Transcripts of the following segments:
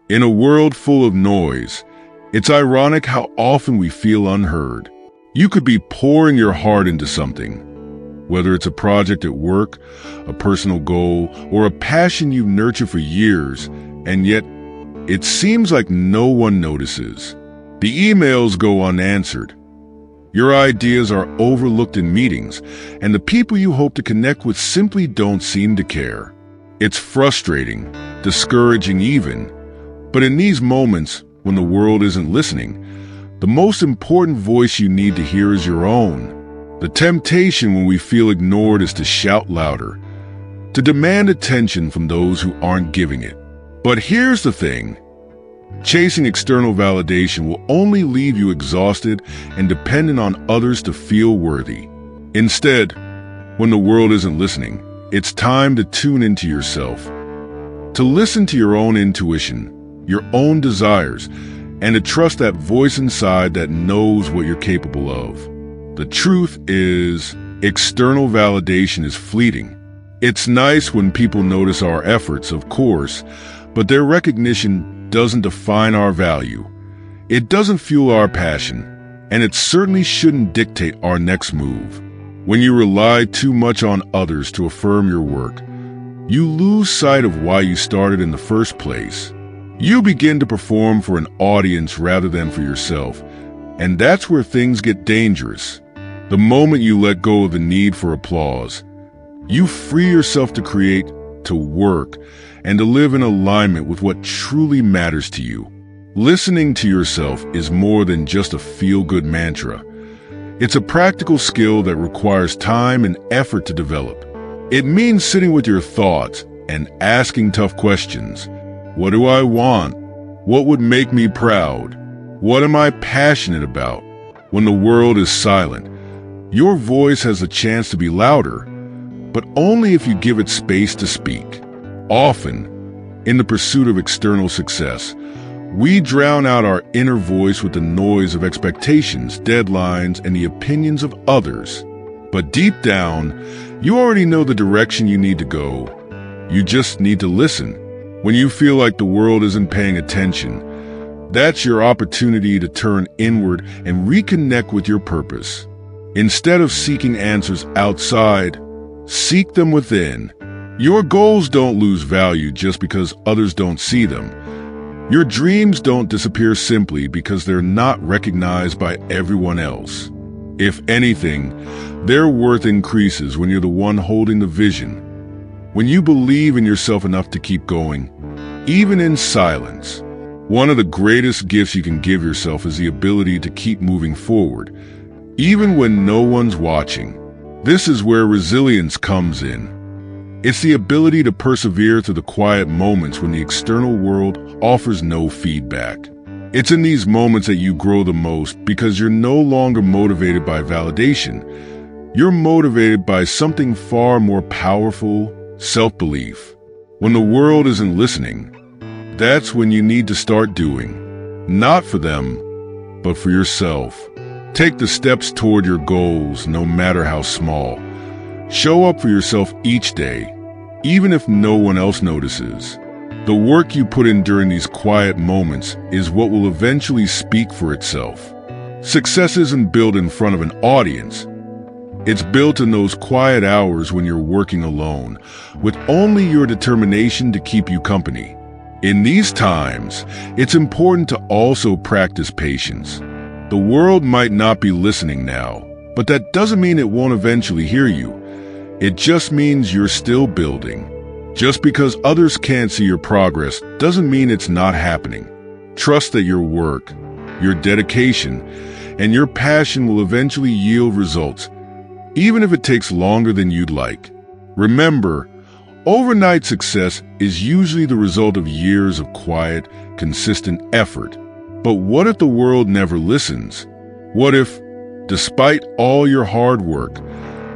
In a world full of noise, it's ironic how often we feel unheard. You could be pouring your heart into something, whether it's a project at work, a personal goal, or a passion you've nurtured for years, and yet it seems like no one notices. The emails go unanswered. Your ideas are overlooked in meetings, and the people you hope to connect with simply don't seem to care. It's frustrating, discouraging even, but in these moments, when the world isn't listening, the most important voice you need to hear is your own. The temptation when we feel ignored is to shout louder, to demand attention from those who aren't giving it. But here's the thing. Chasing external validation will only leave you exhausted and dependent on others to feel worthy. Instead, when the world isn't listening, it's time to tune into yourself, to listen to your own intuition, your own desires, and to trust that voice inside that knows what you're capable of. The truth is, external validation is fleeting. It's nice when people notice our efforts, of course, but their recognition doesn't define our value. It doesn't fuel our passion, and it certainly shouldn't dictate our next move. When you rely too much on others to affirm your work, you lose sight of why you started in the first place. You begin to perform for an audience rather than for yourself, and that's where things get dangerous. The moment you let go of the need for applause, you free yourself to create, to work, and to live in alignment with what truly matters to you. Listening to yourself is more than just a feel-good mantra. It's a practical skill that requires time and effort to develop. It means sitting with your thoughts and asking tough questions. What do I want? What would make me proud? What am I passionate about? When the world is silent, your voice has a chance to be louder, but only if you give it space to speak. Often, in the pursuit of external success, we drown out our inner voice with the noise of expectations, deadlines, and the opinions of others. But deep down, you already know the direction you need to go. You just need to listen. When you feel like the world isn't paying attention, that's your opportunity to turn inward and reconnect with your purpose. Instead of seeking answers outside, seek them within. Your goals don't lose value just because others don't see them. Your dreams don't disappear simply because they're not recognized by everyone else. If anything, their worth increases when you're the one holding the vision. When you believe in yourself enough to keep going, even in silence. One of the greatest gifts you can give yourself is the ability to keep moving forward, even when no one's watching. This is where resilience comes in. It's the ability to persevere through the quiet moments when the external world offers no feedback. It's in these moments that you grow the most because you're no longer motivated by validation. You're motivated by something far more powerful, self-belief. When the world isn't listening, that's when you need to start doing. Not for them, but for yourself. Take the steps toward your goals, no matter how small. Show up for yourself each day, even if no one else notices. The work you put in during these quiet moments is what will eventually speak for itself. Success isn't built in front of an audience. It's built in those quiet hours when you're working alone, with only your determination to keep you company. In these times, it's important to also practice patience. The world might not be listening now, but that doesn't mean it won't eventually hear you. It just means you're still building. Just because others can't see your progress doesn't mean it's not happening. Trust that your work, your dedication, and your passion will eventually yield results, even if it takes longer than you'd like. Remember, overnight success is usually the result of years of quiet, consistent effort. But what if the world never listens? What if, despite all your hard work,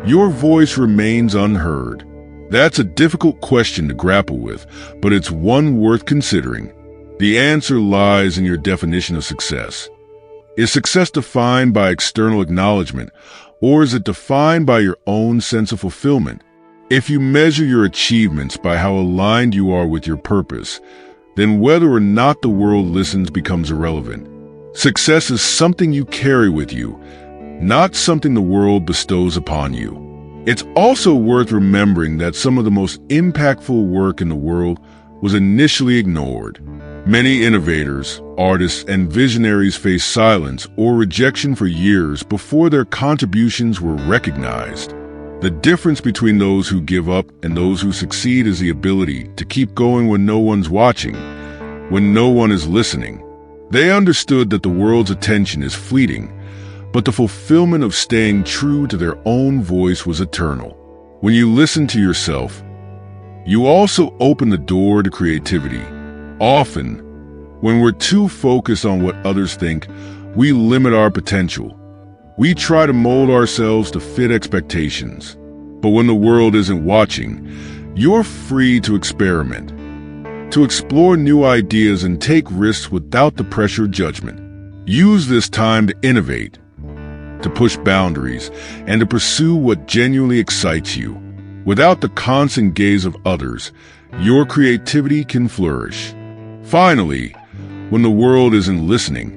your voice remains unheard? That's a difficult question to grapple with, but it's one worth considering. The answer lies in your definition of success. Is success defined by external acknowledgement, or is it defined by your own sense of fulfillment? If you measure your achievements by how aligned you are with your purpose, then whether or not the world listens becomes irrelevant. Success is something you carry with you, not something the world bestows upon you. It's also worth remembering that some of the most impactful work in the world was initially ignored. Many innovators, artists, and visionaries faced silence or rejection for years before their contributions were recognized. The difference between those who give up and those who succeed is the ability to keep going when no one's watching, when no one is listening. They understood that the world's attention is fleeting, but the fulfillment of staying true to their own voice was eternal. When you listen to yourself, you also open the door to creativity. Often, when we're too focused on what others think, we limit our potential. We try to mold ourselves to fit expectations. But when the world isn't watching, you're free to experiment, to explore new ideas and take risks without the pressure of judgment. Use this time to innovate, to push boundaries, and to pursue what genuinely excites you. Without the constant gaze of others, your creativity can flourish. Finally, when the world isn't listening,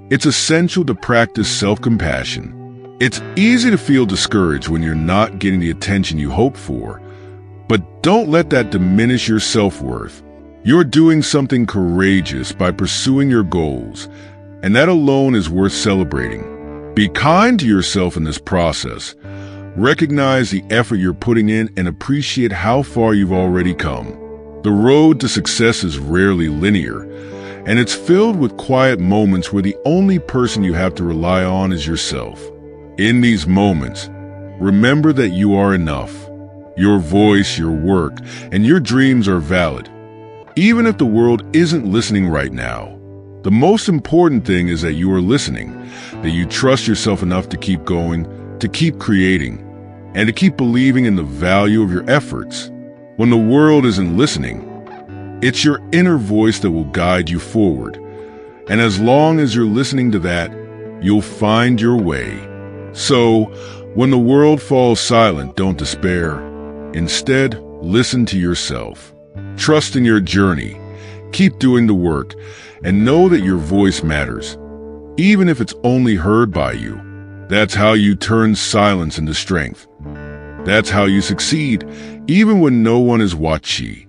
it's essential to practice self-compassion. It's easy to feel discouraged when you're not getting the attention you hope for, but don't let that diminish your self-worth. You're doing something courageous by pursuing your goals, and that alone is worth celebrating. Be kind to yourself in this process. Recognize the effort you're putting in and appreciate how far you've already come. The road to success is rarely linear, and it's filled with quiet moments where the only person you have to rely on is yourself. In these moments, remember that you are enough. Your voice, your work, and your dreams are valid, even if the world isn't listening right now. The most important thing is that you are listening, that you trust yourself enough to keep going, to keep creating, and to keep believing in the value of your efforts. When the world isn't listening, it's your inner voice that will guide you forward. And as long as you're listening to that, you'll find your way. So, when the world falls silent, don't despair. Instead, listen to yourself. Trust in your journey. Keep doing the work, and know that your voice matters, even if it's only heard by you. That's how you turn silence into strength. That's how you succeed, even when no one is watching.